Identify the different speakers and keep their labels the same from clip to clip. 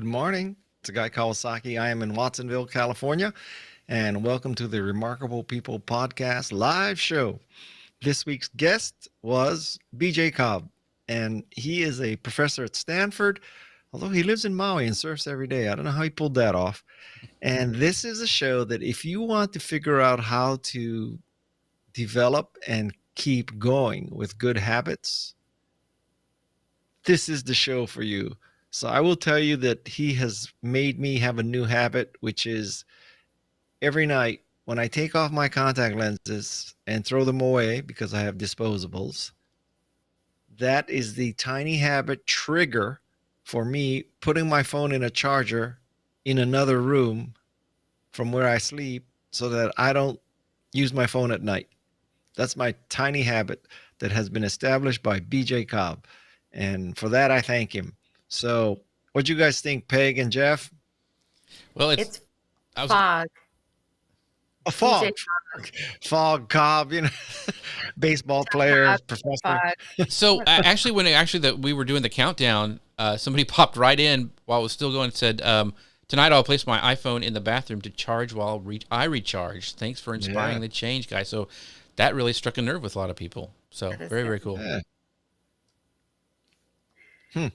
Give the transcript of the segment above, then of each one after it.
Speaker 1: Good morning. It's a guy Kawasaki. I am in Watsonville, California, and welcome to the Remarkable People Podcast live show. This week's guest was BJ Cobb, and he is a professor at Stanford, although he lives in Maui and surfs every day. I don't know how he pulled that off. And this is a show that if you want to figure out how to develop and keep going with good habits, this is the show for you. So I will tell you that he has made me have a new habit, which is every night when I take off my contact lenses and throw them away because I have disposables, that is the tiny habit trigger for me putting my phone in a charger in another room from where I sleep so that I don't use my phone at night. That's my tiny habit that has been established by BJ Cobb. And for that, I thank him. So, what do you guys think, Peg and Jeff?
Speaker 2: Well,
Speaker 3: It's
Speaker 2: I was
Speaker 3: Fogg.
Speaker 1: A
Speaker 3: BJ
Speaker 1: Fogg Cobb, baseball player,
Speaker 3: Cobb,
Speaker 1: professor.
Speaker 3: Fogg.
Speaker 2: so actually when that we were doing the countdown, somebody popped right in while it was still going and said, "Tonight I'll place my iPhone in the bathroom to charge while I recharge. Thanks for inspiring the change, guys." So that really struck a nerve with a lot of people. So very, very cool.
Speaker 1: Yeah.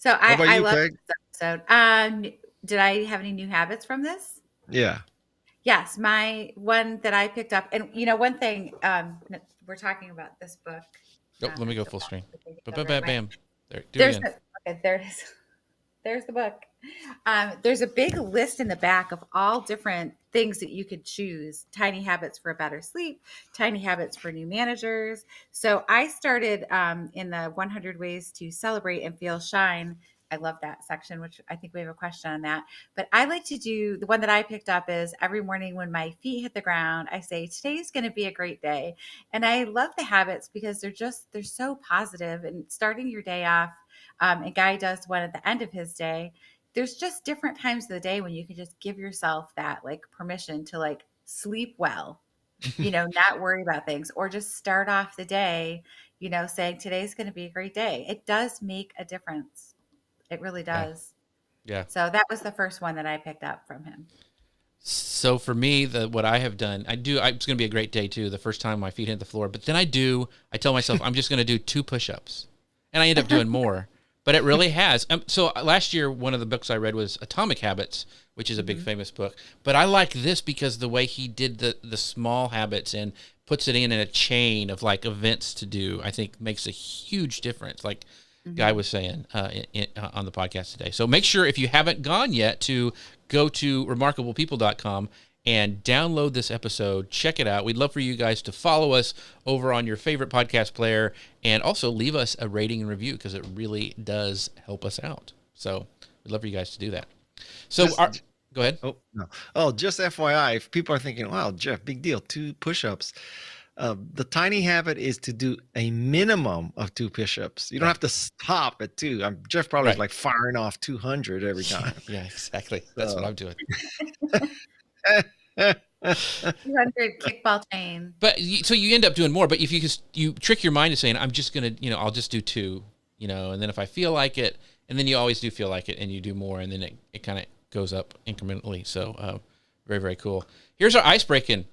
Speaker 3: So
Speaker 1: How about
Speaker 3: I
Speaker 1: you,
Speaker 3: love
Speaker 1: Peg?
Speaker 3: this episode. Did I have any new habits from this?
Speaker 1: Yeah.
Speaker 3: Yes, my one that I picked up, and one thing, we're talking about this book.
Speaker 2: Oh, let me go full screen. Bam,
Speaker 3: Right.
Speaker 2: bam. There, do
Speaker 3: There's
Speaker 2: it again.
Speaker 3: okay, there it is. There's the book. There's a big list in the back of all different things that you could choose. Tiny habits for a better sleep, tiny habits for new managers. So I started in the 100 ways to celebrate and feel shine. I love that section, which I think we have a question on that. But I like to do the one that I picked up is every morning when my feet hit the ground, I say, today's going to be a great day. And I love the habits because they're so positive and starting your day off. And Guy does one at the end of his day. There's just different times of the day when you can just give yourself that like permission to like sleep well, not worry about things or just start off the day, saying today's going to be a great day. It does make a difference. It really
Speaker 2: Yeah.
Speaker 3: does.
Speaker 2: Yeah.
Speaker 3: So that was the first one that I picked up from him.
Speaker 2: So for me, what I have done, it's going to be a great day too. The first time my feet hit the floor, but then I tell myself I'm just going to do 2 push-ups, and I end up doing more. But it really has. So last year, one of the books I read was Atomic Habits, which is a big famous book. But I like this because the way he did the small habits and puts it in a chain of like events to do, I think makes a huge difference. Like Guy was saying on the podcast today. So make sure if you haven't gone yet to go to remarkablepeople.com and download this episode. Check it out. We'd love for you guys to follow us over on your favorite podcast player and also leave us a rating and review because it really does help us out. So we'd love for you guys to do that. So go ahead.
Speaker 1: Oh, no. Oh, just FYI, if people are thinking, wow, Jeff, big deal, 2 push-ups. The tiny habit is to do a minimum of 2 push-ups. You don't have to stop at 2. Jeff probably is like firing off 200 every time.
Speaker 2: Yeah, exactly. That's what I'm doing.
Speaker 3: 200 kickball chain.
Speaker 2: But so you end up doing more. But if you trick your mind to saying, I'm just going to, I'll just do 2, and then if I feel like it, and then you always do feel like it and you do more, and then it kind of goes up incrementally. So very, very cool. Here's our icebreaker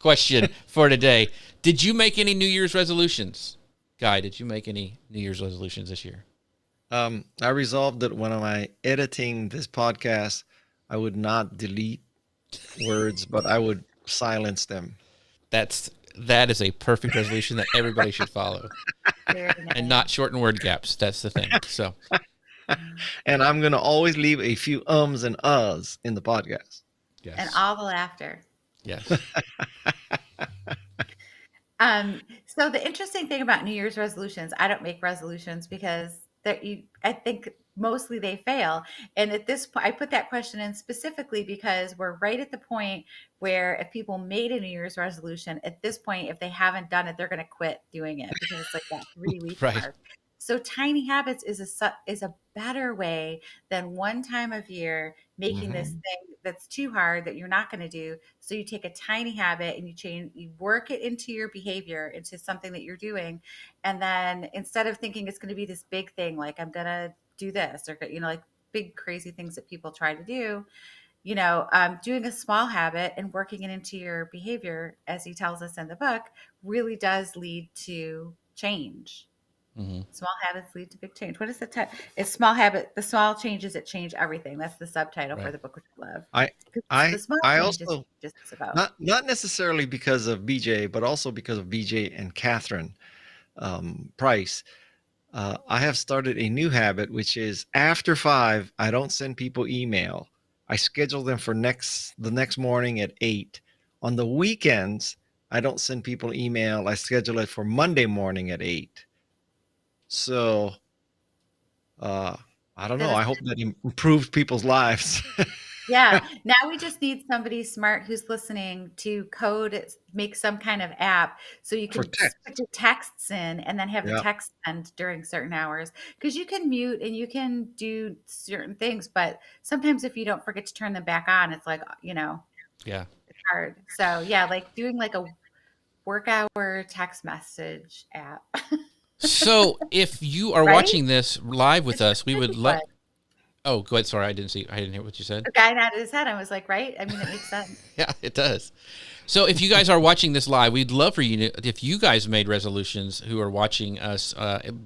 Speaker 2: question for today. Did you make any New Year's resolutions? Guy, did you make any New Year's resolutions this year?
Speaker 1: I resolved that when I'm editing this podcast, I would not delete words, but I would silence them.
Speaker 2: That is a perfect resolution that everybody should follow. And not shorten word gaps. That's the thing. So,
Speaker 1: and I'm going to always leave a few ums and uhs in the podcast.
Speaker 2: Yes.
Speaker 3: And all the laughter.
Speaker 2: Yes.
Speaker 3: So the interesting thing about New Year's resolutions, I don't make resolutions because I think mostly they fail. And at this point, I put that question in specifically because we're right at the point where if people made a New Year's resolution, at this point, if they haven't done it, they're going to quit doing it because it's like that 3-week mark. So tiny habits is a better way than one time of year making this thing that's too hard that you're not going to do. So you take a tiny habit and you work it into your behavior, into something that you're doing. And then instead of thinking it's going to be this big thing, like I'm going to do this, or, like big crazy things that people try to do. Doing a small habit and working it into your behavior, as he tells us in the book, really does lead to change.
Speaker 2: Mm-hmm.
Speaker 3: Small habits lead to big change. What is the it's small habit, the small changes that change everything. That's the subtitle for
Speaker 2: Right.
Speaker 3: the book, which I love.
Speaker 1: I
Speaker 3: 'Cause the
Speaker 1: I
Speaker 3: small
Speaker 1: I
Speaker 3: changes
Speaker 1: also
Speaker 3: just is about.
Speaker 1: not necessarily because of BJ, but also because of BJ and Catherine Price. I have started a new habit, which is after 5, I don't send people email. I schedule them for the next morning at 8. On the weekends, I don't send people email. I schedule it for Monday morning at 8. So uh, I don't
Speaker 3: That
Speaker 1: know.
Speaker 3: is
Speaker 1: I hope that improved people's lives.
Speaker 3: Yeah. Now we just need somebody smart who's listening to make some kind of app so you
Speaker 1: For
Speaker 3: can
Speaker 1: text.
Speaker 3: put your texts in and then have the
Speaker 1: Yeah.
Speaker 3: text send during certain hours. Because you can mute and you can do certain things, but sometimes if you don't forget to turn them back on, it's like,
Speaker 2: Yeah.
Speaker 3: it's hard. So yeah, like doing like a work hour text message app,
Speaker 2: So if you are
Speaker 3: right?
Speaker 2: watching this live with
Speaker 3: It's
Speaker 2: us, we
Speaker 3: a
Speaker 2: would
Speaker 3: good
Speaker 2: love.
Speaker 3: one.
Speaker 2: Oh, go ahead. Sorry, I didn't hear what you said.
Speaker 3: The guy nodded his head. I was like, right? I mean, it makes sense.
Speaker 2: Yeah, it does. So if you guys are watching this live, we'd love for you to, if you guys made resolutions who are watching us,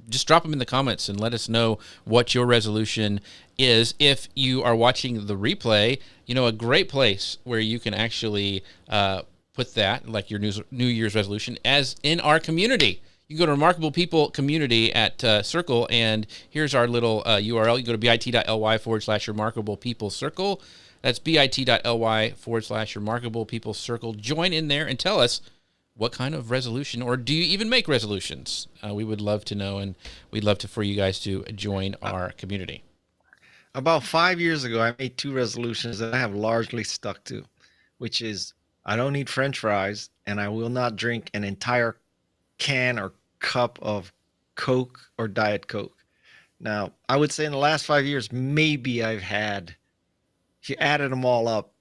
Speaker 2: just drop them in the comments and let us know what your resolution is. If you are watching the replay, a great place where you can actually put that, like your New Year's resolution, as in our community. You can go to Remarkable People Community at Circle, and here's our little URL. You go to bit.ly/Remarkable People Circle. That's bit.ly/Remarkable People Circle. Join in there and tell us what kind of resolution, or do you even make resolutions? We would love to know, and we'd love for you guys to join our community.
Speaker 1: About 5 years ago, I made 2 resolutions that I have largely stuck to, which is I don't eat French fries and I will not drink an entire can or cup of Coke or Diet Coke. Now, I would say in the last 5 years, maybe I've had, if you added them all up,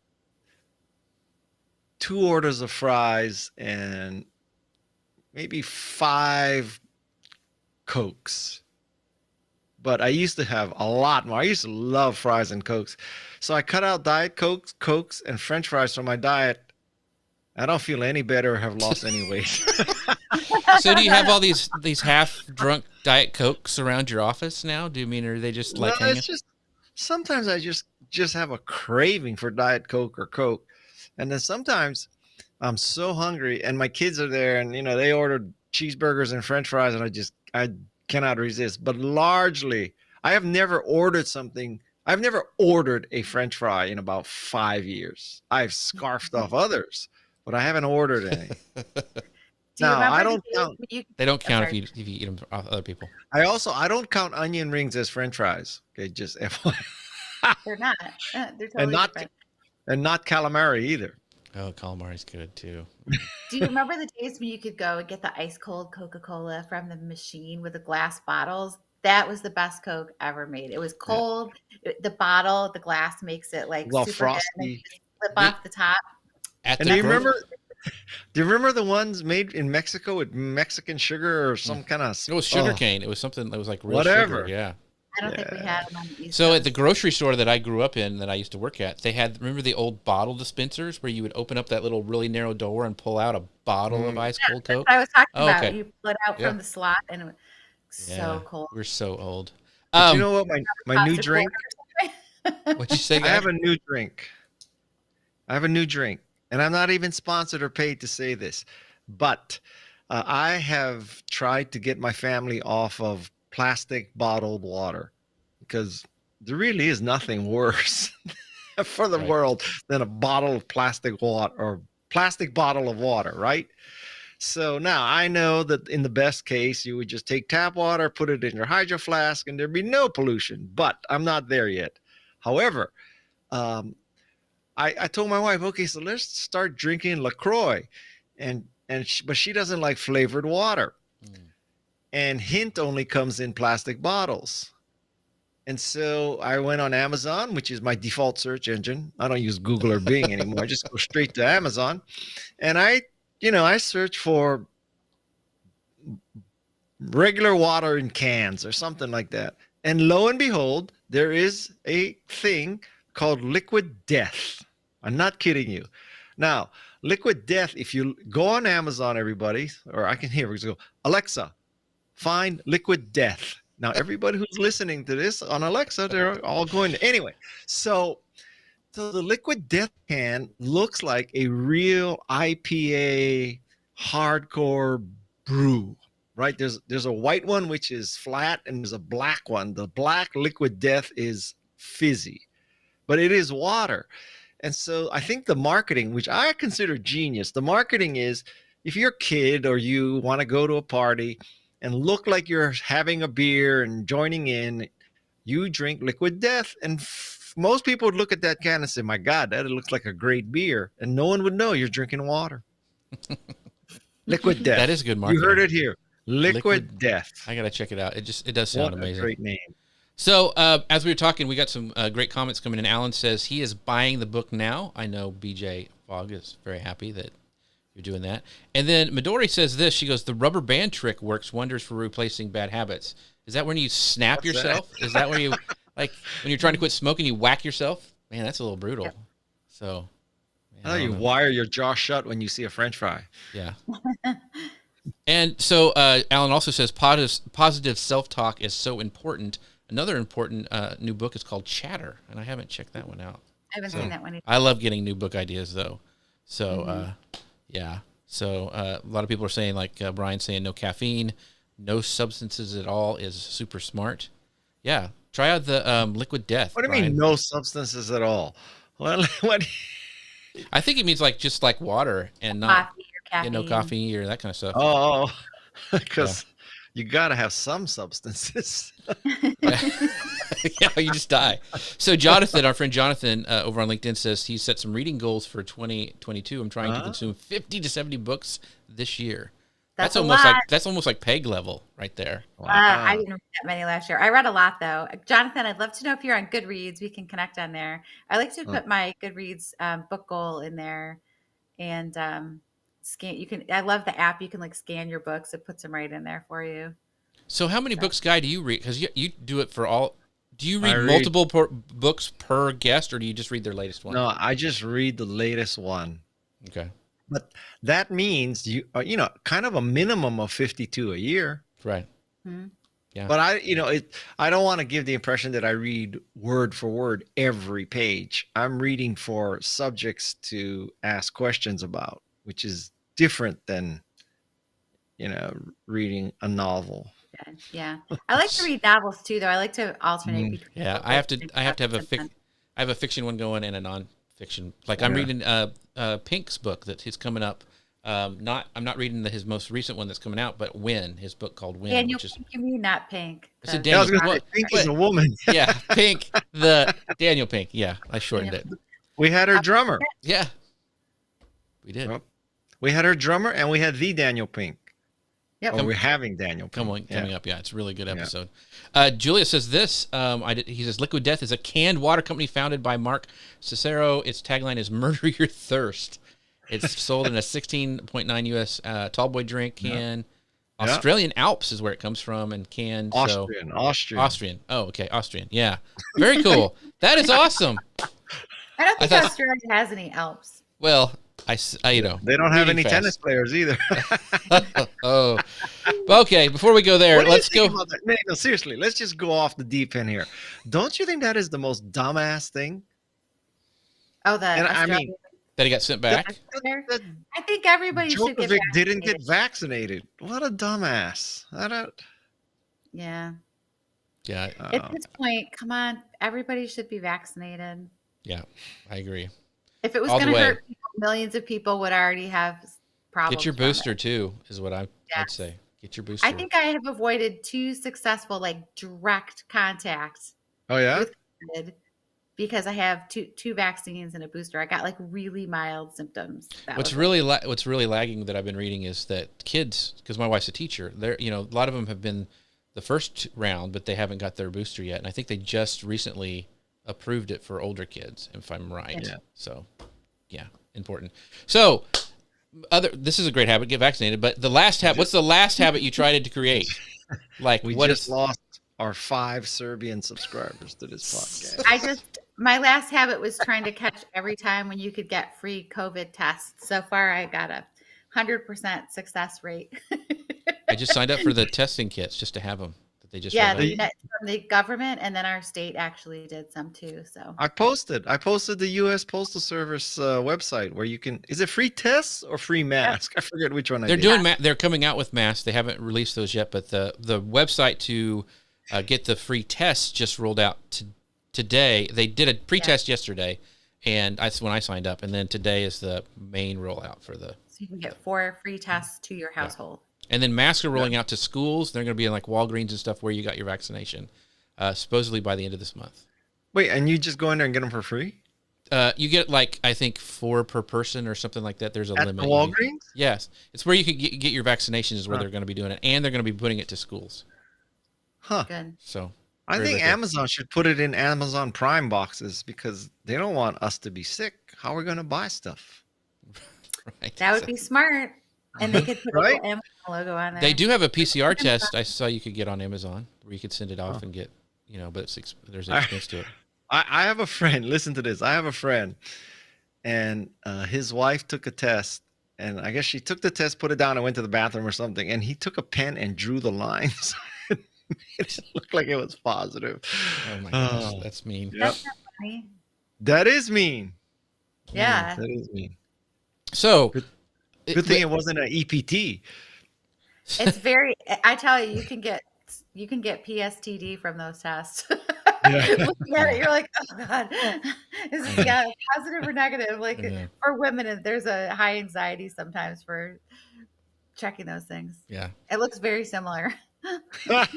Speaker 1: 2 orders of fries and maybe 5 Cokes. But I used to have a lot more. I used to love fries and Cokes. So I cut out Diet Cokes, and French fries from my diet. I don't feel any better or have lost any weight.
Speaker 2: So do you have all these half-drunk Diet Cokes around your office now? Do you mean, are they just
Speaker 1: No,
Speaker 2: like hanging?
Speaker 1: it's just sometimes I just have a craving for Diet Coke or Coke. And then sometimes I'm so hungry and my kids are there and they ordered cheeseburgers and French fries and I cannot resist. But largely I've never ordered a French fry in about 5 years. I've scarfed off others, but I haven't ordered any.
Speaker 3: Do you
Speaker 1: Now, I
Speaker 3: remember the
Speaker 1: don't
Speaker 3: days
Speaker 1: count.
Speaker 3: when you?
Speaker 2: They don't
Speaker 3: I'm
Speaker 2: count if
Speaker 3: sorry.
Speaker 2: you eat them off other people.
Speaker 1: I don't count onion rings as French fries. Okay, just FYI.
Speaker 3: They're not. They're
Speaker 1: and
Speaker 3: totally
Speaker 1: not
Speaker 3: different.
Speaker 1: and not calamari either.
Speaker 2: Oh, calamari's good too.
Speaker 3: Do you remember the days when you could go and get the ice cold Coca-Cola from the machine with the glass bottles? That was the best Coke ever made. It was
Speaker 2: Yeah.
Speaker 3: cold. The bottle, the glass makes it like
Speaker 1: Well,
Speaker 3: super good. And then you
Speaker 1: frosty.
Speaker 3: just flip
Speaker 2: The-
Speaker 3: off the top.
Speaker 2: At
Speaker 1: And
Speaker 2: the
Speaker 1: do you
Speaker 2: gro-
Speaker 1: remember? Do you remember the ones made in Mexico with Mexican sugar or some kind of?
Speaker 2: It was sugar cane. It was something that was like real
Speaker 1: Whatever.
Speaker 2: sugar. Yeah.
Speaker 3: I don't think we
Speaker 1: Yeah.
Speaker 3: had them on the East
Speaker 2: So
Speaker 3: Coast.
Speaker 2: at the grocery store that I grew up in, that I used to work at, they had, remember the old bottle dispensers where you would open up that little really narrow door and pull out a bottle of ice cold
Speaker 3: That's
Speaker 2: Coke?
Speaker 3: what I was talking
Speaker 2: Oh,
Speaker 3: about.
Speaker 2: okay.
Speaker 3: You pull it out
Speaker 2: Yeah.
Speaker 3: from the slot and it was
Speaker 2: Yeah.
Speaker 3: so cold.
Speaker 2: We're so old.
Speaker 1: But you know what? My new
Speaker 3: Cost a
Speaker 1: drink.
Speaker 3: quarter or something.
Speaker 2: What'd you say,
Speaker 1: I
Speaker 2: guy?
Speaker 1: have a new drink. And I'm not even sponsored or paid to say this, but I have tried to get my family off of plastic bottled water because there really is nothing worse for the
Speaker 2: Right.
Speaker 1: world than a bottle of plastic water or plastic bottle of water, right? So now I know that in the best case, you would just take tap water, put it in your hydro flask, and there'd be no pollution. But I'm not there yet. However, um, I told my wife, okay, so let's start drinking LaCroix, but she doesn't like flavored water, and Hint only comes in plastic bottles. And so I went on Amazon, which is my default search engine. I don't use Google or Bing anymore. I just go straight to Amazon, and I search for regular water in cans or something like that. And lo and behold, there is a thing called liquid death. I'm not kidding you. Now, liquid death, if you go on Amazon, everybody, or I can hear it go, Alexa, find liquid death. Now, everybody who's listening to this on Alexa, they're all going to. Anyway, so the liquid death can looks like a real IPA hardcore brew, right? There's a white one which is flat, and there's a black one. The black liquid death is fizzy, but it is water. And so I think the marketing, which I consider genius, the marketing is if you're a kid or you want to go to a party and look like you're having a beer and joining in, you drink liquid death. And most people would look at that can and say, my God, that looks like a great beer. And no one would know you're drinking water. Liquid death.
Speaker 2: That is good marketing.
Speaker 1: You heard it here. Liquid death.
Speaker 2: I got to check it out. It does sound amazing.
Speaker 1: Great name.
Speaker 2: So as we were talking, we got some great comments coming in. Alan says he is buying the book now. I know BJ Fogg is very happy that you're doing that. And then Midori says this. She goes, the rubber band trick works wonders for replacing bad habits. Is that when you snap yourself? Is that where you, like, when you're trying to quit smoking, you whack yourself? Man, that's a little brutal. Yeah. So.
Speaker 1: Man, I know you wire your jaw shut when you see a French fry.
Speaker 2: Yeah. And so Alan also says positive self-talk is so important. Another important new book is called Chatter, and I haven't checked that one out.
Speaker 3: I haven't seen that one either.
Speaker 2: I love getting new book ideas, though. So, yeah. So a lot of people are saying, like Brian saying, no caffeine, no substances at all is super smart. Yeah. Try out the liquid death.
Speaker 1: What do you mean no substances at all? Well, what?
Speaker 2: I think it means like just like water and not
Speaker 3: coffee or caffeine.
Speaker 2: No coffee or that kind of stuff.
Speaker 1: Oh, because you got to have some substances.
Speaker 2: Yeah, you just die. So Jonathan, our friend Jonathan over on LinkedIn says he set some reading goals for 2022. I'm trying to consume 50 to 70 books this year. That's almost like Peg level right there.
Speaker 1: Wow.
Speaker 3: I didn't read that many last year. I read a lot though. Jonathan, I'd love to know if you're on Goodreads. We can connect on there. I like to put my Goodreads book goal in there, and scan. You can. I love the app. You can like scan your books. It puts them right in there for you.
Speaker 2: So how many books, Guy, do you read? Because you do it for all. Do you read multiple books per guest, or do you just read their latest one?
Speaker 1: No, I just read the latest one.
Speaker 2: Okay.
Speaker 1: But that means you know, kind of a minimum of 52 a year.
Speaker 2: Right.
Speaker 3: Mm-hmm.
Speaker 2: Yeah.
Speaker 1: But I don't want to give the impression that I read word for word every page. I'm reading for subjects to ask questions about, which is different than, reading a novel.
Speaker 3: Yeah. I like to read novels too, though. I like to alternate between.
Speaker 2: Yeah, I have to have a fiction one going and a non-fiction. Like I'm reading Pink's book that is coming up. I'm not reading his most recent one that's coming out, but his book called When.
Speaker 3: Daniel Pink, you mean not Pink.
Speaker 2: I said
Speaker 1: I was
Speaker 2: Daniel.
Speaker 1: gonna say Pink is a woman.
Speaker 2: Yeah, Pink, the Daniel Pink. Yeah, I shortened it.
Speaker 1: We had her drummer.
Speaker 2: Yeah, we did.
Speaker 1: Well, we had her drummer, and we had the Daniel Pink.
Speaker 3: Yep.
Speaker 1: Or we're having Daniel Pink.
Speaker 2: Coming up. Yeah, it's a really good episode. Julia says this. He says, Liquid Death is a canned water company founded by Mark Cicero. Its tagline is "Murder Your Thirst." It's sold in a 16.9 U.S. Tallboy drink can. Yeah. Australian Alps is where it comes from, and canned. Austrian. Oh, okay, Austrian. Yeah, very cool. That is awesome.
Speaker 3: I don't think Australia has any Alps.
Speaker 2: Well, I they
Speaker 1: don't have any tennis players either.
Speaker 2: Oh, okay. Before we go there, let's go.
Speaker 1: No, seriously, let's just go off the deep end here. Don't you think that is the most dumbass thing?
Speaker 3: Oh, that
Speaker 2: he got sent back.
Speaker 3: I think everybody should get vaccinated.
Speaker 1: Didn't get vaccinated. What a dumbass!
Speaker 3: Yeah.
Speaker 2: Yeah.
Speaker 3: At this point, come on, everybody should be vaccinated.
Speaker 2: Yeah, I agree.
Speaker 3: If it was going to hurt people, millions of people would already have problems.
Speaker 2: Get your booster too, is what I'd say. Get your booster.
Speaker 3: I think I have avoided 2 successful, direct contacts.
Speaker 1: Oh yeah.
Speaker 3: With COVID because I have two vaccines and a booster. I got really mild symptoms.
Speaker 2: What's really lagging that I've been reading is that kids, because my wife's a teacher, a lot of them have been the first round, but they haven't got their booster yet, and I think they just recently approved it for older kids, if I'm right.
Speaker 1: Yeah.
Speaker 2: So, yeah, important. So, this is a great habit, get vaccinated. But the last habit, what's the last habit you tried to create?
Speaker 1: We just lost our 5 Serbian subscribers to this podcast.
Speaker 3: My last habit was trying to catch every time when you could get free COVID tests. So far, I got a 100% success rate.
Speaker 2: I just signed up for the testing kits just to have them. That they just
Speaker 3: Yeah,
Speaker 2: rolled out.
Speaker 3: from the government, and then our state actually did some too. So
Speaker 1: I posted the U.S. Postal Service website where you can. Is it free tests or free mask? I forget which one.
Speaker 2: They're doing. They're coming out with masks. They haven't released those yet, but the website to get the free tests just rolled out today. They did a pre-test yesterday, and that's when I signed up. And then today is the main rollout for the.
Speaker 3: So you can get 4 free tests to your household.
Speaker 2: And then masks are rolling out to schools. They're going to be in like Walgreens and stuff where you got your vaccination, supposedly by the end of this month.
Speaker 1: Wait, and you just go in there and get them for free?
Speaker 2: You get like, I think 4 per person or something like that. There's a limit.
Speaker 1: At Walgreens?
Speaker 2: Yes. It's where you can get your vaccinations is where they're going to be doing it. And they're going to be putting it to schools.
Speaker 1: Huh.
Speaker 3: Good.
Speaker 2: So
Speaker 1: I think Amazon should put it in Amazon Prime boxes because they don't want us to be sick. How are we going to buy stuff?
Speaker 2: Right.
Speaker 3: That would be smart. And they could put a little Amazon logo on there.
Speaker 2: They do have a PCR test I saw you could get on Amazon where you could send it off and get, but there's an expense to it.
Speaker 1: I have a friend. Listen to this. I have a friend, and his wife took a test, and I guess she took the test, put it down, and went to the bathroom or something, and he took a pen and drew the lines. It looked like it was positive.
Speaker 2: Oh my gosh, that's mean.
Speaker 3: That's not funny.
Speaker 1: That is mean.
Speaker 3: Yeah.
Speaker 1: That is mean.
Speaker 2: So,
Speaker 1: good thing it wasn't an EPT.
Speaker 3: It's very. I tell you, you can get PSTD from those tests. Looking at it, you're like, oh god, is this positive or negative? Like for women, there's a high anxiety sometimes for checking those things.
Speaker 2: Yeah,
Speaker 3: it looks very similar.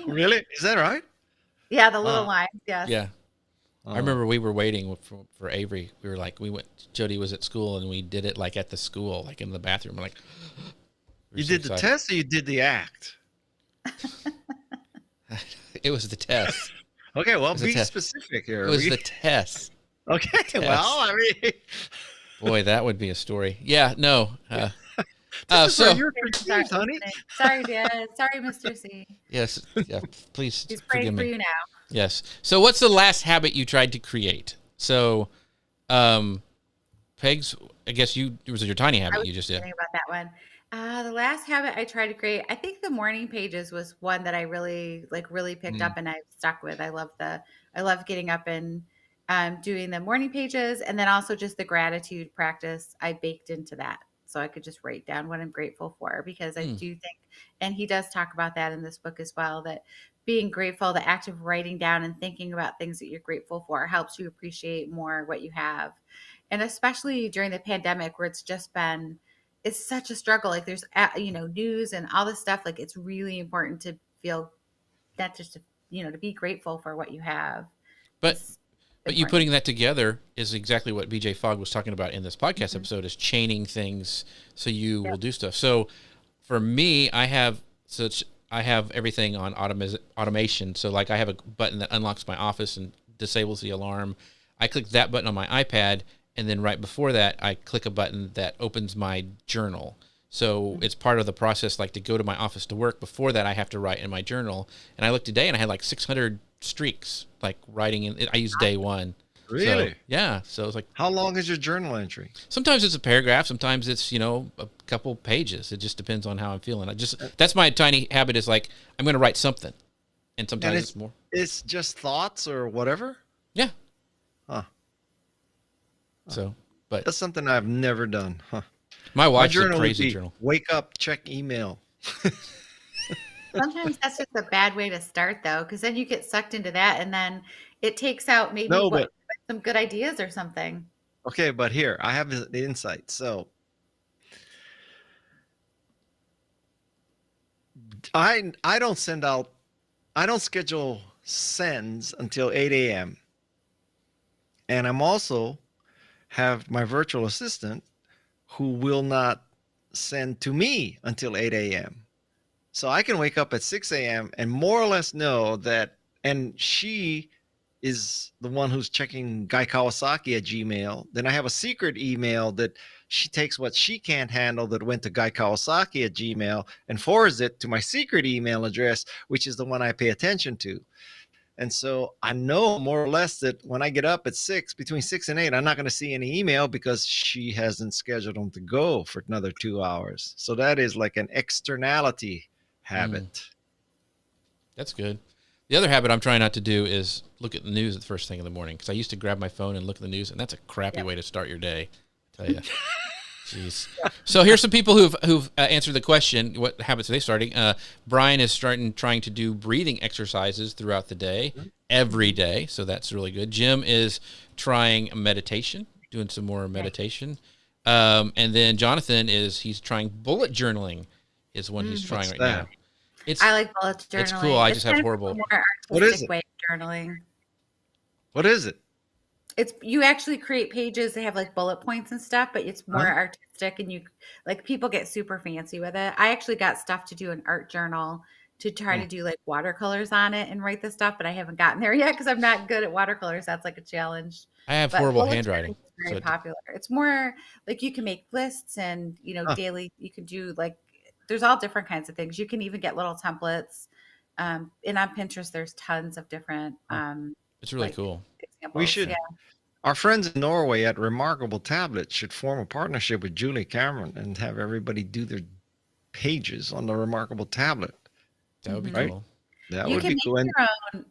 Speaker 1: Really? Is that right?
Speaker 3: Yeah, the little lines. Yes.
Speaker 2: Yeah. I remember we were waiting for Avery. We were like, Jody was at school and we did it like at the school, like in the bathroom. We're like,
Speaker 1: you did the test or you did the act?
Speaker 2: It was the test.
Speaker 1: Okay, well, be specific here.
Speaker 2: It was the test.
Speaker 1: Okay, well, I mean.
Speaker 2: Boy, that would be a story. Yeah, no.
Speaker 1: So you're confused, honey.
Speaker 3: Sorry, Dad. Sorry, Mr. C.
Speaker 2: Yes. Yeah. Please.
Speaker 3: He's praying for you now.
Speaker 2: Yes. So, what's the last habit you tried to create? So, Pegs, I guess it was your tiny habit you just did.
Speaker 3: Thinking about that one. The last habit I tried to create, I think the morning pages was one that I really picked up and I've stuck with. I love getting up and doing the morning pages, and then also just the gratitude practice I baked into that. So I could just write down what I'm grateful for, because I do think, and he does talk about that in this book as well, that being grateful, the act of writing down and thinking about things that you're grateful for helps you appreciate more what you have. And especially during the pandemic where it's such a struggle. Like there's, news and all this stuff. Like it's really important to feel that just, to be grateful for what you have.
Speaker 2: But you putting that together is exactly what BJ Fogg was talking about in this podcast episode, is chaining things so you will do stuff. So for me, I have everything on automation. So like I have a button that unlocks my office and disables the alarm. I click that button on my iPad, and then right before that, I click a button that opens my journal. So it's part of the process, like to go to my office to work. Before that, I have to write in my journal. And I looked today, and I had like 600 streaks, like writing in. I used day one.
Speaker 1: Really?
Speaker 2: So, yeah. So it's like,
Speaker 1: how long is your journal entry?
Speaker 2: Sometimes it's a paragraph. Sometimes it's a couple pages. It just depends on how I'm feeling. That's my tiny habit, is like I'm going to write something, and sometimes it's more.
Speaker 1: It's just thoughts or whatever.
Speaker 2: Yeah.
Speaker 1: Huh.
Speaker 2: So, but
Speaker 1: that's something I've never done. Huh.
Speaker 2: My wife's a crazy journal.
Speaker 1: Wake up, check email.
Speaker 3: Sometimes that's just a bad way to start, though, because then you get sucked into that, and then it takes out maybe some good ideas or something.
Speaker 1: Okay, but here I have the insight. So I don't schedule sends until 8 a.m. And I'm also have my virtual assistant who will not send to me until 8 a.m. So I can wake up at 6 a.m. and more or less know that, and she is the one who's checking Guy Kawasaki at Gmail. Then I have a secret email that she takes what she can't handle that went to Guy Kawasaki at Gmail and forwards it to my secret email address, which is the one I pay attention to. And so I know more or less that when I get up at 6, between 6 and 8, I'm not going to see any email because she hasn't scheduled them to go for another 2 hours. So that is like an externality habit.
Speaker 2: That's good. The other habit I'm trying not to do is look at the news at the first thing in the morning, because I used to grab my phone and look at the news, and that's a crappy way to start your day. I tell you. Jeez. So here's some people who've answered the question, what habits are they starting? Brian is trying to do breathing exercises throughout the day, every day. So that's really good. Jim is trying meditation, doing some more meditation. And then Jonathan he's trying bullet journaling is one he's trying right now.
Speaker 3: I like bullet journaling.
Speaker 2: It's cool. I just have horrible.
Speaker 3: What is it? Way of journaling.
Speaker 1: What is it?
Speaker 3: It's you actually create pages. They have like bullet points and stuff, but it's more artistic, and you like people get super fancy with it. I actually got stuff to do an art journal to try to do like watercolors on it and write this stuff, but I haven't gotten there yet because I'm not good at watercolors. That's like a challenge.
Speaker 2: I have horrible handwriting.
Speaker 3: It's very popular. It's more like you can make lists and daily. You can do like there's all different kinds of things. You can even get little templates. And on Pinterest, there's tons of different.
Speaker 2: It's really cool.
Speaker 1: We should. Our friends in Norway at Remarkable Tablet should form a partnership with Julie Cameron and have everybody do their pages on the Remarkable Tablet.
Speaker 2: That would be cool.
Speaker 1: That would be cool.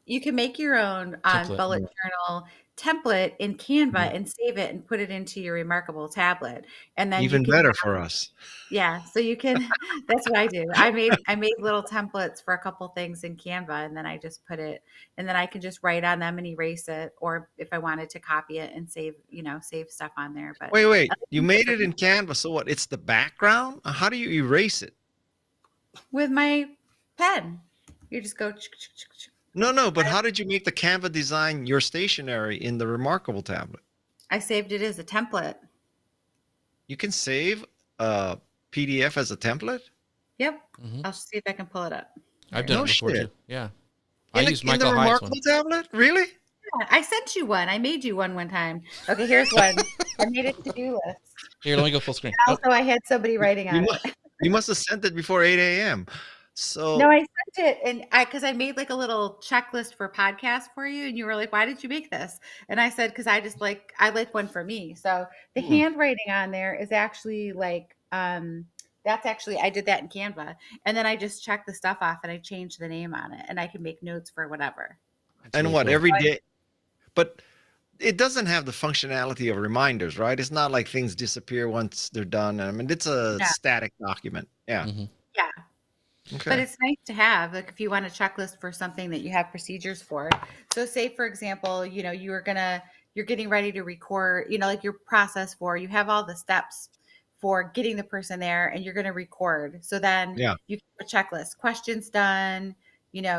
Speaker 3: You can make your own bullet journal template in Canva and save it and put it into your Remarkable tablet. And then
Speaker 1: even better for us.
Speaker 3: Yeah. So you can, that's what I do. I made little templates for a couple things in Canva, and then I just put it, and then I can just write on them and erase it. Or if I wanted to copy it and save stuff on there. But
Speaker 1: wait, you made it in Canva. So what? It's the background? How do you erase it?
Speaker 3: With my pen. You just go.
Speaker 1: No, but how did you make the Canva design your stationery in the Remarkable tablet?
Speaker 3: I saved it as a template.
Speaker 1: You can save a PDF as a template?
Speaker 3: Yep. I'll see if I can pull it up.
Speaker 2: I've done it before too. Yeah. I use
Speaker 1: in the
Speaker 2: Michael Hyatt's
Speaker 1: Remarkable tablet? Really?
Speaker 3: Yeah, I sent you one. I made you one time. Okay, here's one. I made a to-do list.
Speaker 2: Here, let me go full screen.
Speaker 3: And also, I had somebody writing on it.
Speaker 1: You must have sent it before 8 a.m. So
Speaker 3: no, I sent it, and because I made like a little checklist for podcast for you, and you were like, "Why did you make this?" And I said, "Because I like one for me." So the handwriting on there is actually like that's actually I did that in Canva, and then I just checked the stuff off and I changed the name on it, and I can make notes for whatever.
Speaker 1: And what every day, but it doesn't have the functionality of reminders, right? It's not like things disappear once they're done. I mean, it's a static document. Yeah.
Speaker 3: Yeah.
Speaker 1: Okay.
Speaker 3: But it's nice to have, like, if you want a checklist for something that you have procedures for. So say, for example, you're getting ready to record, like your process you have all the steps for getting the person there and you're going to record. So then you keep a checklist, questions done,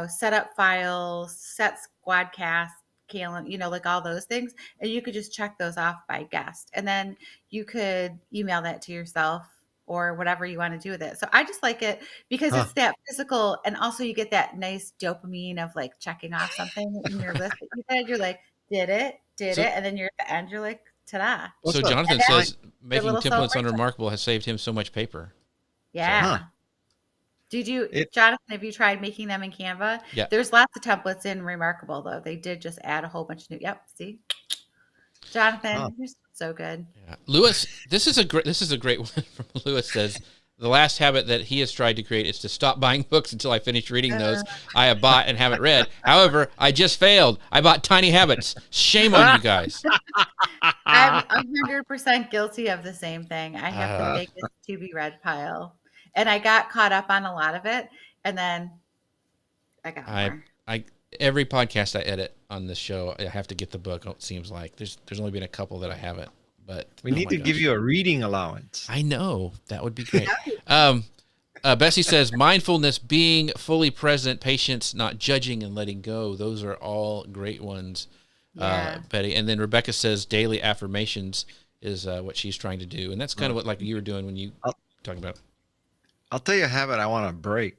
Speaker 3: set up files, set squadcast, calendar, like all those things. And you could just check those off by guest. And then you could email that to yourself or whatever you want to do with it. So I just like it because it's that physical, and also you get that nice dopamine of like checking off something in your list that you did. You're like, did it, and then you're at the end, you're like, ta-da.
Speaker 2: So Jonathan says making templates on Remarkable has saved him so much paper.
Speaker 3: Yeah. So, Did you, Jonathan, have you tried making them in Canva?
Speaker 2: Yeah.
Speaker 3: There's lots of templates in Remarkable, though. They did just add a whole bunch of new. Yep. See, Jonathan, you're so good.
Speaker 2: Yeah. Lewis, this is a great one from Lewis. Says the last habit that he has tried to create is to stop buying books until I finish reading those I have bought and haven't read. However, I just failed. I bought Tiny Habits. Shame on you guys.
Speaker 3: I'm 100% guilty of the same thing. I have to make this to be read pile. And I got caught up on a lot of it, and then I got more.
Speaker 2: Every podcast I edit on this show, I have to get the book. It seems like there's only been a couple that I haven't, but
Speaker 1: we need to give you a reading allowance.
Speaker 2: I know that would be great. Bessie says mindfulness, being fully present, patience, not judging, and letting go. Those are all great ones, Betty. And then Rebecca says daily affirmations is what she's trying to do, and that's kind of what like you were doing when you talking about.
Speaker 1: I'll tell you a habit I want to break.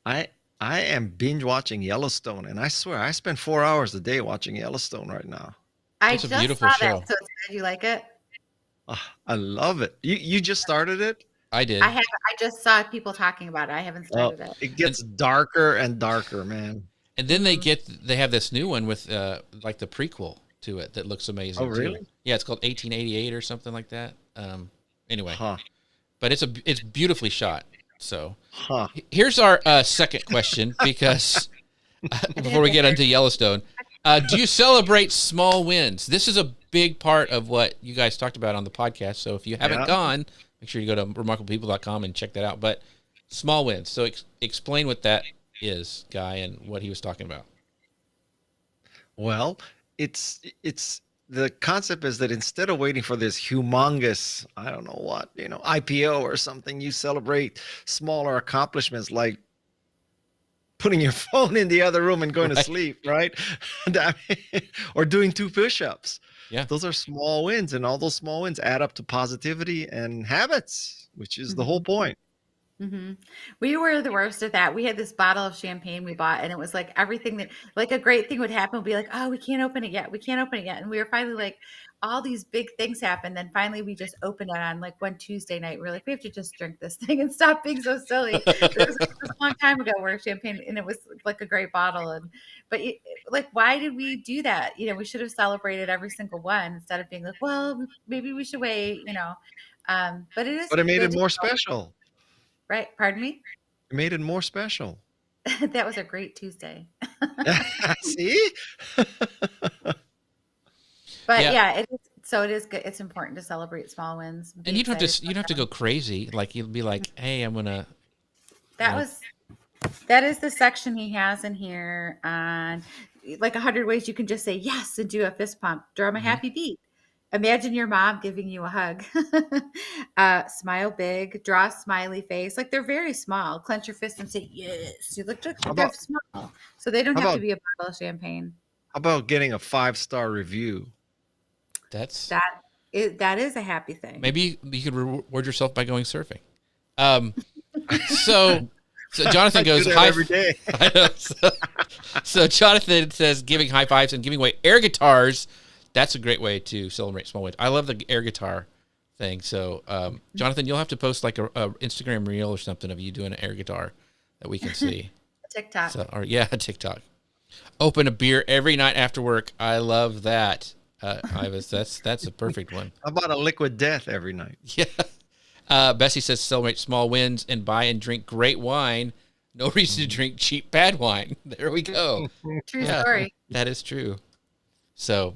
Speaker 1: I am binge watching Yellowstone, and I swear I spend 4 hours a day watching Yellowstone right now.
Speaker 2: It's a beautiful show.
Speaker 3: That. So it's good. You like it?
Speaker 1: I love it. You just started it?
Speaker 2: I
Speaker 3: I
Speaker 2: did.
Speaker 3: have. I just saw people talking about it. I haven't
Speaker 1: Oh,
Speaker 3: started it.
Speaker 1: it
Speaker 2: And
Speaker 1: gets darker and darker, man.
Speaker 2: and then
Speaker 3: Hmm.
Speaker 2: they have this new one with like the prequel to it that looks
Speaker 1: Oh,
Speaker 2: amazing too.
Speaker 1: really?
Speaker 2: Yeah, it's called 1888 or something like that. Anyway,
Speaker 1: Huh.
Speaker 2: but it's beautifully shot. So
Speaker 1: Huh.
Speaker 2: here's our second question because
Speaker 3: I
Speaker 2: before
Speaker 3: did
Speaker 2: we
Speaker 3: get
Speaker 2: get
Speaker 3: there.
Speaker 2: into Yellowstone, do you celebrate small wins? This is a big part of what you guys talked about on the podcast. So if you haven't
Speaker 1: Yeah.
Speaker 2: gone, make sure you go to remarkablepeople.com and check that out. But small wins. So explain what that is, Guy, and what he was talking about.
Speaker 1: Well, it's the concept is that instead of waiting for this humongous, I don't know what, IPO or something, you celebrate smaller accomplishments like putting your phone in the other room and going to
Speaker 2: Right.
Speaker 1: sleep, right? And or doing 2 push-ups.
Speaker 2: Yeah.
Speaker 1: Those are small wins, and all those small wins add up to positivity and habits, which is the whole
Speaker 3: Mhm.
Speaker 1: point.
Speaker 3: Hmm. We were the worst at that. We had this bottle of champagne we bought, and it was like everything that, like a great thing would happen, would be like, oh, we can't open it yet. We can't open it yet. And we were finally like, all these big things happened. Then finally, we just opened it on like one Tuesday night. We are like, we have to just drink this thing and stop being so silly. But it was like this long time ago where champagne, and it was like a great bottle. And but like, why did we do that? We should have celebrated every single one instead of being like, well, maybe we should wait. But it is
Speaker 1: But it made it
Speaker 3: good to
Speaker 1: more special.
Speaker 3: right. Pardon me.
Speaker 1: It made it more special.
Speaker 3: That was a great Tuesday.
Speaker 1: See?
Speaker 3: But
Speaker 2: Yeah.
Speaker 3: yeah, it is, so it is good. It's important to celebrate small wins. Be
Speaker 2: And
Speaker 3: excited
Speaker 2: you don't have
Speaker 3: about
Speaker 2: to go
Speaker 3: them.
Speaker 2: crazy. Like you'll be like, hey, I'm gonna, you
Speaker 3: That
Speaker 2: know,
Speaker 3: was that is the section he has in here on like 100 ways you can just say yes and do a fist pump, drum a
Speaker 2: mhm.
Speaker 3: happy beat. Imagine your mom giving you a hug. Smile big, draw a smiley face. Like they're very small. Clench your fist and say yes. You look
Speaker 1: How
Speaker 3: like they're
Speaker 1: about
Speaker 3: small, so they don't
Speaker 1: how
Speaker 3: have to
Speaker 1: about
Speaker 3: be a bottle of champagne.
Speaker 1: how about getting a 5-star review?
Speaker 2: That's
Speaker 3: That is a happy thing.
Speaker 2: maybe you could reward yourself by going surfing. Um, so Jonathan
Speaker 1: I do
Speaker 2: goes
Speaker 1: that
Speaker 2: high.
Speaker 1: every day.
Speaker 2: I know. So Jonathan says giving high fives and giving away air guitars. That's a great way to celebrate small wins. I love the air guitar thing. So Jonathan, you'll have to post like a Instagram reel or something of you doing an air guitar that we can see.
Speaker 3: TikTok.
Speaker 2: So or yeah, TikTok. Open a beer every night after work. I love that. Ivis, that's a perfect one.
Speaker 1: How about a liquid death every night?
Speaker 2: Yeah. Bessie says celebrate small wins and buy and drink great wine. No reason to drink cheap bad wine. There we go.
Speaker 3: True
Speaker 2: Yeah,
Speaker 3: story.
Speaker 2: that is true. So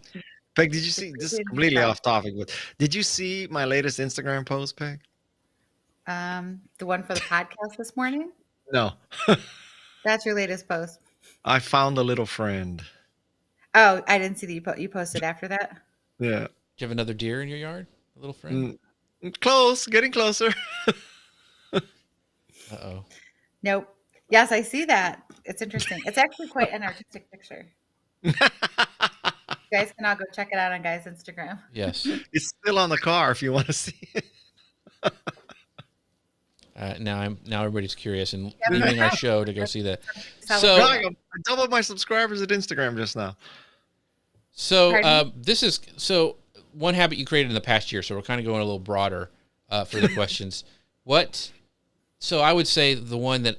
Speaker 1: Peg, did you see? This is completely off topic, but did you see my latest Instagram post, Peg?
Speaker 3: The one for the podcast this morning.
Speaker 1: No.
Speaker 3: That's your latest post.
Speaker 1: I found a little friend.
Speaker 3: Oh, I didn't see that you posted after that.
Speaker 1: Yeah.
Speaker 2: do you have another deer in your yard? A little friend?
Speaker 1: Close, getting closer.
Speaker 2: Uh-oh.
Speaker 3: Nope. Yes, I see that. It's interesting. It's actually quite an artistic picture. You guys can all go check it out on Guy's Instagram.
Speaker 2: Yes.
Speaker 1: It's still on the car if you want to see it.
Speaker 2: Now everybody's curious and
Speaker 3: Yeah,
Speaker 2: leaving our
Speaker 3: but-
Speaker 2: show to go see that.
Speaker 3: So-
Speaker 1: Dog, I doubled my subscribers at Instagram just now.
Speaker 2: So
Speaker 3: Pardon?
Speaker 2: this is one habit you created in the past year. So we're kind of going a little broader for the questions. What? So I would say the one that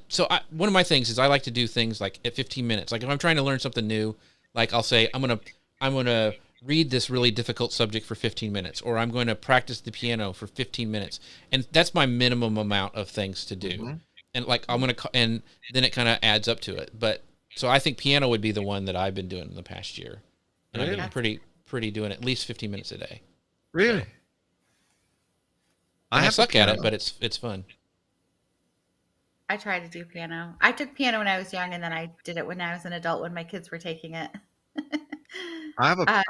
Speaker 2: one of my things is I like to do things like at 15 minutes. Like if I'm trying to learn something new, like I'll say I'm gonna read this really difficult subject for 15 minutes, or I'm going to practice the piano for 15 minutes, and that's my minimum amount of things to do.
Speaker 1: Mhm.
Speaker 2: And like and then it kind of adds up to it. But so I think piano would be the one that I've been doing in the past year. And I've been
Speaker 1: Really?
Speaker 2: pretty doing at least 15 minutes a day.
Speaker 1: Really?
Speaker 2: I
Speaker 1: have a
Speaker 2: suck at it,
Speaker 1: piano.
Speaker 2: but it's fun.
Speaker 3: I tried to do piano. I took piano when I was young, and then I did it when I was an adult when my kids were taking it.
Speaker 1: I have a,
Speaker 3: Uh,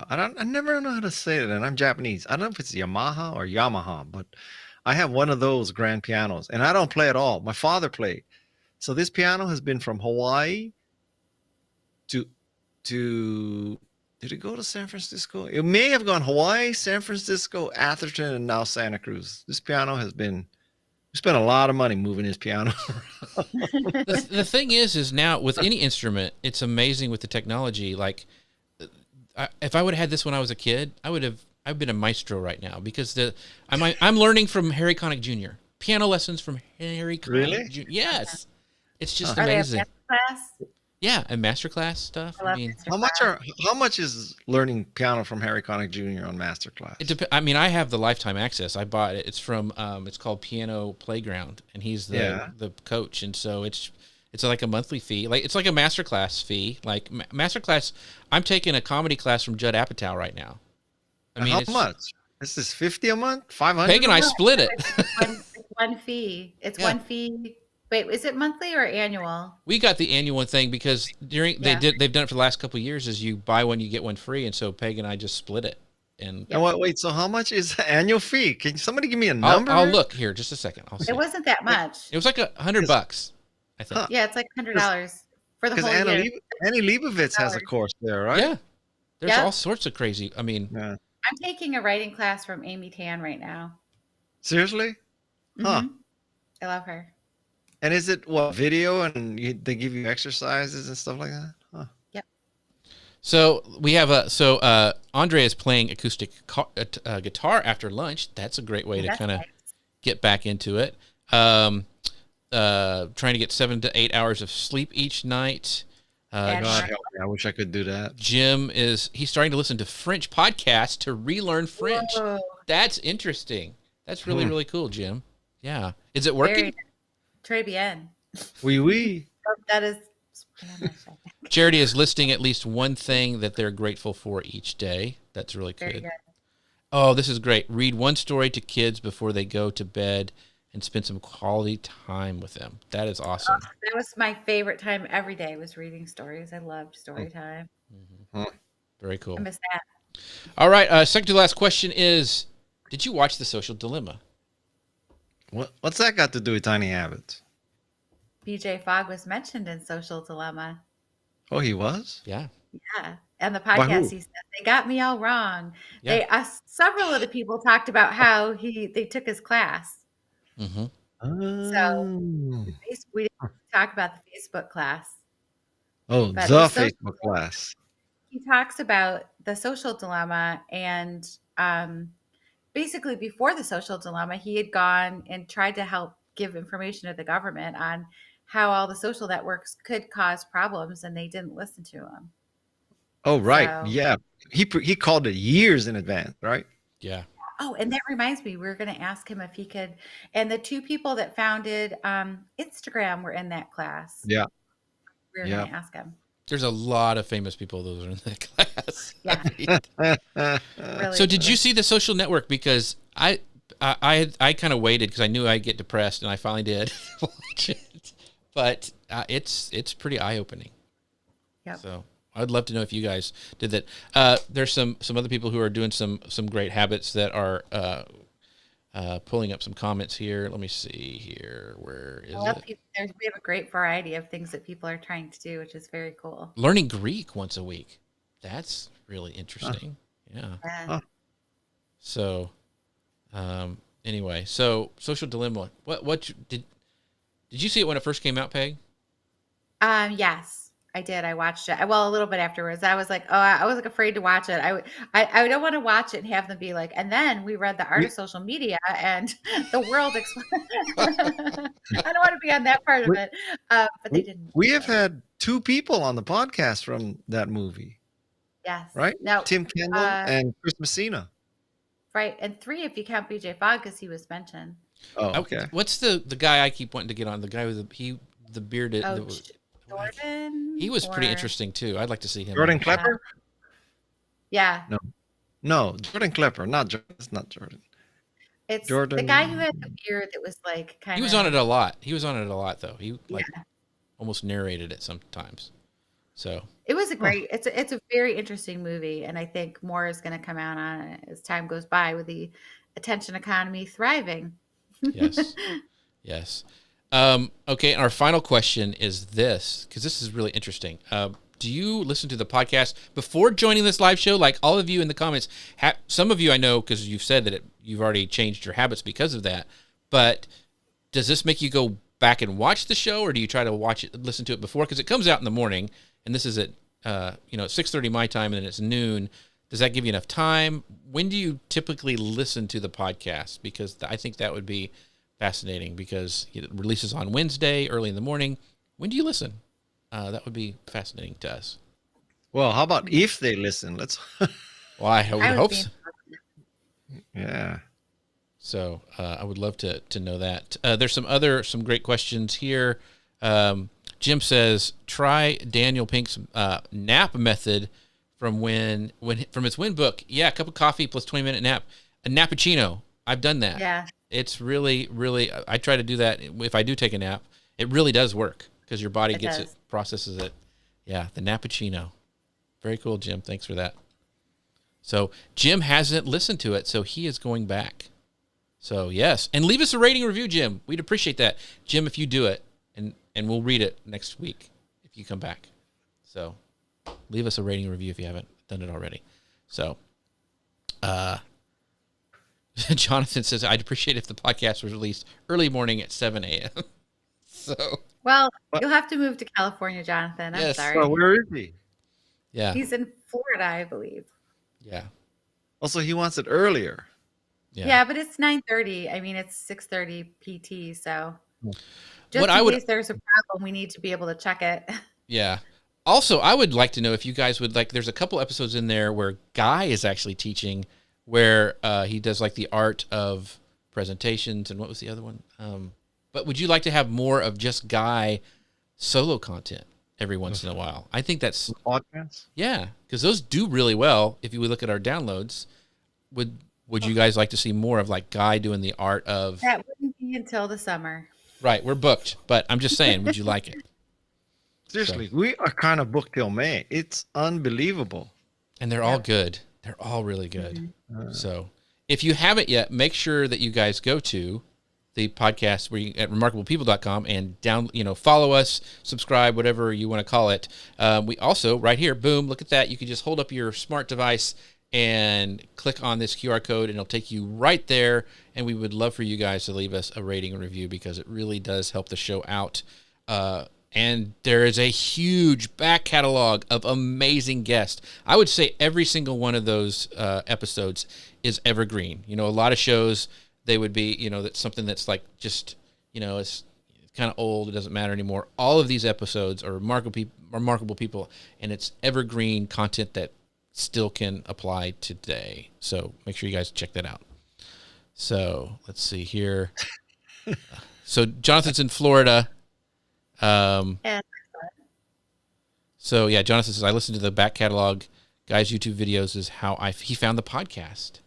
Speaker 1: I never know how to say it, and I'm Japanese. I don't know if it's Yamaha or Yamaha, but I have one of those grand pianos, and I don't play at all. My father played. So this piano has been from Hawaii to, did it go to San Francisco? It may have gone Hawaii, San Francisco, Atherton, and now Santa Cruz. This piano has been, we spent a lot of money moving this piano.
Speaker 2: The thing is now with any instrument, it's amazing with the technology. Like, if I would have had this when I was a kid, I would have I've been a maestro right now because I'm learning from Harry Connick Jr. Piano lessons from Harry Connick
Speaker 1: Really?
Speaker 2: Jr. Yes, it's just
Speaker 3: Are they a
Speaker 2: amazing.
Speaker 3: dance class?
Speaker 2: Yeah, and masterclass stuff.
Speaker 3: I
Speaker 2: I
Speaker 3: love
Speaker 2: mean,
Speaker 3: master
Speaker 1: How much is learning piano from Harry Connick Jr. on Masterclass?
Speaker 2: it depends. I mean, I have the lifetime access. I bought it. It's from it's called Piano Playground, and he's the coach, and so it's like a monthly fee. Like it's like a masterclass fee. Like masterclass. I'm taking a comedy class from Judd Apatow right now. I mean,
Speaker 1: How
Speaker 2: it's,
Speaker 1: much? This is 50 a month? 500?
Speaker 2: Peg and I split it.
Speaker 3: It's one fee. It's
Speaker 2: Yeah.
Speaker 3: one fee. Wait, is it monthly or annual?
Speaker 2: We got the annual thing because they've done it for the last couple of years. Is you buy one, you get one free, and so Peg and I just split it. And
Speaker 1: And wait, so how much is the annual fee? Can somebody give me a number?
Speaker 2: I'll look here just a second. I'll see.
Speaker 3: It wasn't that much.
Speaker 2: It was like $100, I think.
Speaker 1: Huh.
Speaker 3: Yeah, it's like $100 for the
Speaker 1: Because
Speaker 3: whole year.
Speaker 1: Annie Leibovitz has a course there, right?
Speaker 2: Yeah, there's
Speaker 3: Yeah.
Speaker 2: all sorts of crazy. I mean,
Speaker 1: Yeah.
Speaker 3: I'm taking a writing class from Amy Tan right now.
Speaker 1: Seriously? Huh.
Speaker 3: Mhm. I love her.
Speaker 1: And is it what video and they give you exercises and stuff like that? Huh.
Speaker 2: so we have Andre is playing acoustic guitar after lunch. That's a great way to
Speaker 3: That's
Speaker 2: kind of
Speaker 3: nice.
Speaker 2: get back into it. Trying to get 7 to 8 hours of sleep each night.
Speaker 3: And
Speaker 1: God help me. I wish I could do that.
Speaker 2: Jim he's starting to listen to French podcasts to relearn French.
Speaker 3: Whoa.
Speaker 2: That's interesting. That's really,
Speaker 1: Hmm.
Speaker 2: really cool, Jim. Yeah. Is it working?
Speaker 3: Très bien.
Speaker 1: Oui, oui.
Speaker 3: That is Spanish. I think.
Speaker 2: Charity is listing at least one thing that they're grateful for each day. That's really
Speaker 3: Very
Speaker 2: good.
Speaker 3: good.
Speaker 2: Oh, this is great. Read one story to kids before they go to bed and spend some quality time with them. That is awesome.
Speaker 3: That was my favorite time every day was reading stories. I loved story time.
Speaker 2: Very cool.
Speaker 3: I miss that.
Speaker 2: All right. Second to last question is, did you watch The Social Dilemma?
Speaker 1: What's that got to do with tiny habits?
Speaker 3: BJ Fogg was mentioned in Social Dilemma.
Speaker 1: Oh, he was?
Speaker 2: Yeah.
Speaker 3: Yeah. And the
Speaker 1: By who?
Speaker 3: podcast, he said, they got me all wrong.
Speaker 2: Yeah.
Speaker 3: Several of the people talked about how they took his class.
Speaker 2: Mm-hmm.
Speaker 1: Oh,
Speaker 3: We didn't talk about the Facebook class.
Speaker 1: oh
Speaker 3: But
Speaker 1: the
Speaker 3: the social-
Speaker 1: Facebook class.
Speaker 3: He talks about the social dilemma, and basically before the social dilemma, he had gone and tried to help give information to the government on how all the social networks could cause problems, and they didn't listen to him.
Speaker 1: Oh, right.
Speaker 3: So-
Speaker 1: Yeah. He called it years in advance, right?
Speaker 2: Yeah.
Speaker 3: Oh, and that reminds me, we were going to ask him if he could. And the two people that founded Instagram were in that class.
Speaker 1: Yeah.
Speaker 3: We were
Speaker 1: Yeah.
Speaker 3: going to ask him.
Speaker 2: There's a lot of famous people that are in that class.
Speaker 3: Yeah. Really
Speaker 2: So did
Speaker 3: cool.
Speaker 2: you see The Social Network? Because I kind of waited because I knew I'd get depressed, and I finally did watch it. But it's pretty eye opening.
Speaker 3: Yep.
Speaker 2: So I'd love to know if you guys did that. There's some other people who are doing some great habits that are pulling up some comments here. Let me see here. Where is it?
Speaker 3: We have a great variety of things that people are trying to do, which is very cool.
Speaker 2: Learning Greek once a week. That's really interesting. Yeah.
Speaker 3: And
Speaker 1: Huh.
Speaker 2: So, anyway, so Social Dilemma. Did you see it when it first came out, Peg?
Speaker 3: Yes, I did. I watched it. Well, a little bit afterwards. I was like, oh, I was like afraid to watch it. I don't want to watch it and have them be like, and then we read The Art of Social Media and the world exploded. I don't want to be on that part of it. But they didn't.
Speaker 1: We have had two people on the podcast from that movie,
Speaker 3: Yes.
Speaker 1: right?
Speaker 3: No.
Speaker 1: Tim Kendall and Chris Messina.
Speaker 3: Right. And 3 if you count BJ Fogg because he was mentioned.
Speaker 1: Oh, okay.
Speaker 2: What's the guy I keep wanting to get on? The guy with the bearded.
Speaker 3: Oh, Jordan.
Speaker 2: He was pretty
Speaker 3: or-
Speaker 2: interesting too. I'd like to see him.
Speaker 1: Jordan
Speaker 2: on.
Speaker 1: Klepper?
Speaker 3: Yeah.
Speaker 1: No, Jordan Klepper, not Jordan. It's not Jordan.
Speaker 3: It's the
Speaker 1: Jordan-
Speaker 3: guy who had the beard that was like kind of.
Speaker 2: He was on it a lot. Though. He almost narrated it sometimes. So
Speaker 3: It was a great. It's a very interesting movie, and I think more is going to come out on it as time goes by with the attention economy thriving.
Speaker 2: yes, yes. Okay, and our final question is this, because this is really interesting. Do you listen to the podcast before joining this live show? Like all of you in the comments, some of you I know because you've said that you've already changed your habits because of that. But does this make you go back and watch the show, or do you try to listen to it before? Because it comes out in the morning, and this is at 6:30 my time, and then it's noon. Does that give you enough time? When do you typically listen to the podcast? Because I think that would be fascinating, because it releases on Wednesday early in the morning. When do you listen? That would be fascinating to us.
Speaker 1: Well, how about if they listen? Let's.
Speaker 2: Well, I would hope so.
Speaker 1: Yeah.
Speaker 2: So I would love to know that. There's some great questions here. Jim says, try Daniel Pink's nap method from his Win book. Yeah, a cup of coffee plus 20-minute nap. A nappuccino. I've done that.
Speaker 3: Yeah.
Speaker 2: It's really, really, I try to do that if I do take a nap. It really does work, because your body processes it. Yeah, the nappuccino. Very cool, Jim. Thanks for that. So Jim hasn't listened to it, so he is going back. So yes, and leave us a rating review, Jim. We'd appreciate that, Jim, if you do it, and we'll read it next week if you come back. So leave us a rating review if you haven't done it already. So Jonathan says, I'd appreciate if the podcast was released early morning at 7 a.m. So
Speaker 3: Well, you'll have to move to California, Jonathan. I'm
Speaker 2: Yes.
Speaker 3: sorry.
Speaker 1: Well, where is he?
Speaker 2: yeah,
Speaker 3: He's in Florida, I believe.
Speaker 2: yeah,
Speaker 1: Also, he wants it earlier.
Speaker 3: Yeah, but it's 9:30. I mean, it's 6:30 PT. So just
Speaker 2: What
Speaker 3: in
Speaker 2: I would-
Speaker 3: case there's a problem, we need to be able to check it.
Speaker 2: Yeah. Also, I would like to know if you guys would like, there's a couple episodes in there where Guy is actually teaching, where he does like the art of presentations, and what was the other one? But would you like to have more of just Guy solo content every once in a while? I think that's,
Speaker 1: Podcasts?
Speaker 2: yeah, because those do really well. If you would look at our downloads, would you guys like to see more of like Guy doing the art of?
Speaker 3: That wouldn't be until the summer.
Speaker 2: Right, we're booked, but I'm just saying, would you like it?
Speaker 1: Seriously, we are kind of booked till May. It's unbelievable.
Speaker 2: And they're all good. They're all really good. So if you haven't yet, make sure that you guys go to the podcast at remarkablepeople.com and follow us, subscribe, whatever you want to call it. We also, right here, boom, look at that. You can just hold up your smart device and click on this QR code, and it'll take you right there. And we would love for you guys to leave us a rating and review, because it really does help the show out. And there is a huge back catalog of amazing guests. I would say every single one of those episodes is evergreen. A lot of shows, they would be, that's something that's like just, it's kind of old. It doesn't matter anymore. All of these episodes are remarkable people, and it's evergreen content that still can apply today. So make sure you guys check that out. So let's see here. So Jonathan's in Florida.
Speaker 3: Yeah.
Speaker 2: So yeah, Jonathan says, I listened to the back catalog. Guy's YouTube videos is how he found the podcast.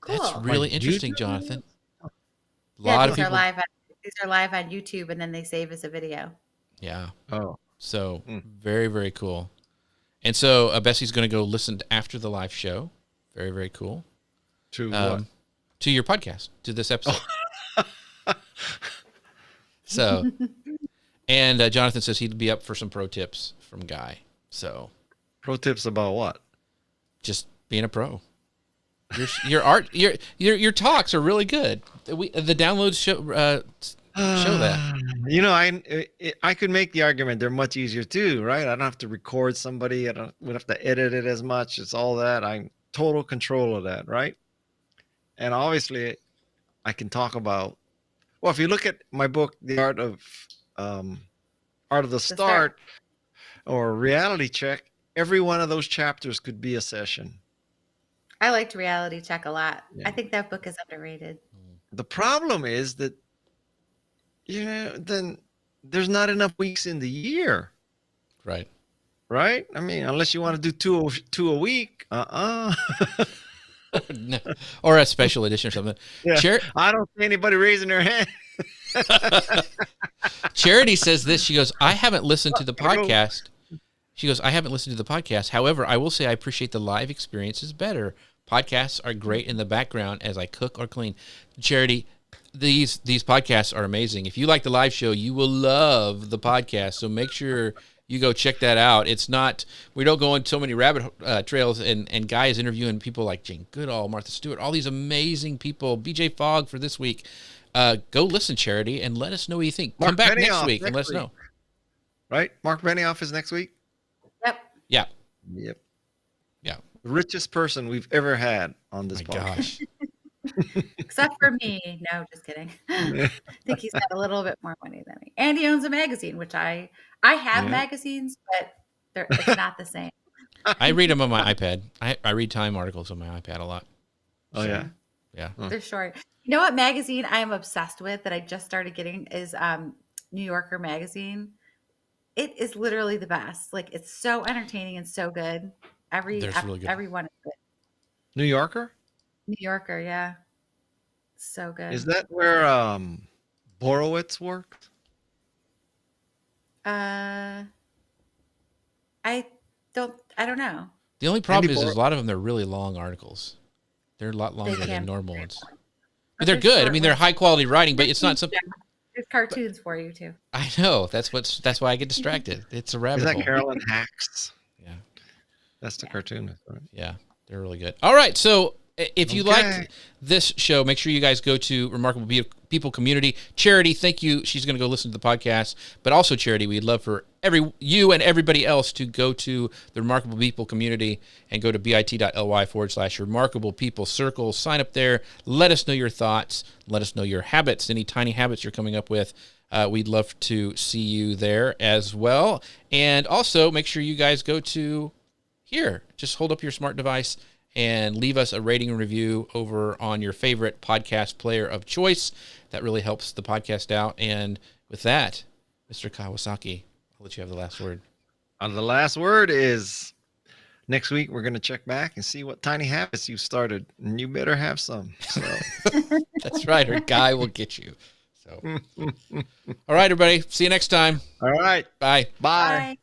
Speaker 3: Cool.
Speaker 2: That's really
Speaker 1: Like
Speaker 2: interesting,
Speaker 1: YouTube?
Speaker 2: Jonathan. A
Speaker 3: Yeah,
Speaker 2: lot of
Speaker 3: these are
Speaker 2: people.
Speaker 3: live. These are live on YouTube, and then they save as a video.
Speaker 2: Yeah.
Speaker 1: Oh,
Speaker 2: So very, very cool. And so Bessie's going to go listen after the live show. Very, very cool.
Speaker 1: to what?
Speaker 2: To your podcast, to this episode. So, and Jonathan says he'd be up for some pro tips from Guy. So
Speaker 1: Pro tips about what?
Speaker 2: just being a pro. Your art, your talks are really good. The downloads show that.
Speaker 1: I could make the argument they're much easier too, right? I don't have to record somebody. I don't would have to edit it as much. It's all that. I'm total control of that, right? And obviously, I can talk about. Well, if you look at my book, The Art of the Start, or Reality Check, every one of those chapters could be a session.
Speaker 3: I liked Reality Check a lot.
Speaker 1: Yeah.
Speaker 3: I think that book is underrated.
Speaker 1: The problem is that, then there's not enough weeks in the year,
Speaker 2: Right.
Speaker 1: right? I mean, unless you want to do two a week.
Speaker 2: No. Or a special edition or something.
Speaker 1: Yeah. I don't see anybody raising their hand.
Speaker 2: Charity says this. She goes, I haven't listened to the podcast. She goes, I haven't listened to the podcast. However, I will say I appreciate the live experiences better. Podcasts are great in the background as I cook or clean. Charity, these podcasts are amazing. If you like the live show, you will love the podcast. So make sure you go check that out. It's not, we don't go on so many rabbit trails, and Guy is interviewing people like Jane Goodall, Martha Stewart, all these amazing people, BJ Fogg for this week. Go listen, Charity, and let us know what you think. Come back next week and let us know.
Speaker 1: Right? Mark Benioff is next week?
Speaker 3: Yep.
Speaker 2: Yeah.
Speaker 1: Yep.
Speaker 2: Yeah.
Speaker 1: The richest person we've ever had on this
Speaker 2: My
Speaker 1: podcast.
Speaker 2: gosh.
Speaker 3: Except for me. No, just kidding. I think he's got a little bit more money than me. And he owns a magazine, which I have
Speaker 1: Yeah.
Speaker 3: magazines, but it's not the same.
Speaker 2: I read them on my iPad. I read Time articles on my iPad a lot.
Speaker 1: Oh yeah.
Speaker 2: Yeah.
Speaker 3: They're short. You know what magazine I am obsessed with that I just started getting is New Yorker magazine. It is literally the best. Like it's so entertaining and so good.
Speaker 2: There's really good.
Speaker 3: Every one is good.
Speaker 1: New Yorker?
Speaker 3: New Yorker, yeah. So good.
Speaker 1: Is that where Borowitz worked?
Speaker 3: I don't know.
Speaker 2: The only problem
Speaker 1: Andy
Speaker 2: is a lot of them, they're really long articles. They're a lot longer
Speaker 3: can
Speaker 2: than
Speaker 3: be
Speaker 2: normal
Speaker 3: very
Speaker 2: ones.
Speaker 3: long.
Speaker 2: But they're good. I mean, they're high quality writing, but it's not something.
Speaker 3: There's cartoons for you too.
Speaker 2: I know. That's why I get distracted. It's a
Speaker 1: Is
Speaker 2: rabbit
Speaker 1: that
Speaker 2: hole.
Speaker 1: Carolyn Hacks?
Speaker 2: Yeah.
Speaker 1: That's the cartoon, right?
Speaker 2: Yeah. They're really good. All right. So if you
Speaker 1: Okay.
Speaker 2: liked this show, make sure you guys go to Remarkable People Community. Charity, thank you. She's going to go listen to the podcast. But also, Charity, we'd love for you and everybody else to go to the Remarkable People Community and go to bit.ly/Remarkable People Circle. Sign up there. Let us know your thoughts. Let us know your habits, any tiny habits you're coming up with. We'd love to see you there as well. And also, make sure you guys go to here. Just hold up your smart device and leave us a rating and review over on your favorite podcast player of choice. That really helps the podcast out. And with that, Mr. Kawasaki, I'll let you have the last word.
Speaker 1: The last word is next week we're going to check back and see what tiny habits you started. And you better have some. So.
Speaker 2: That's right. Our guy will get you. So, all right, everybody. See you next time.
Speaker 1: All right.
Speaker 2: Bye.
Speaker 1: Bye.
Speaker 3: Bye.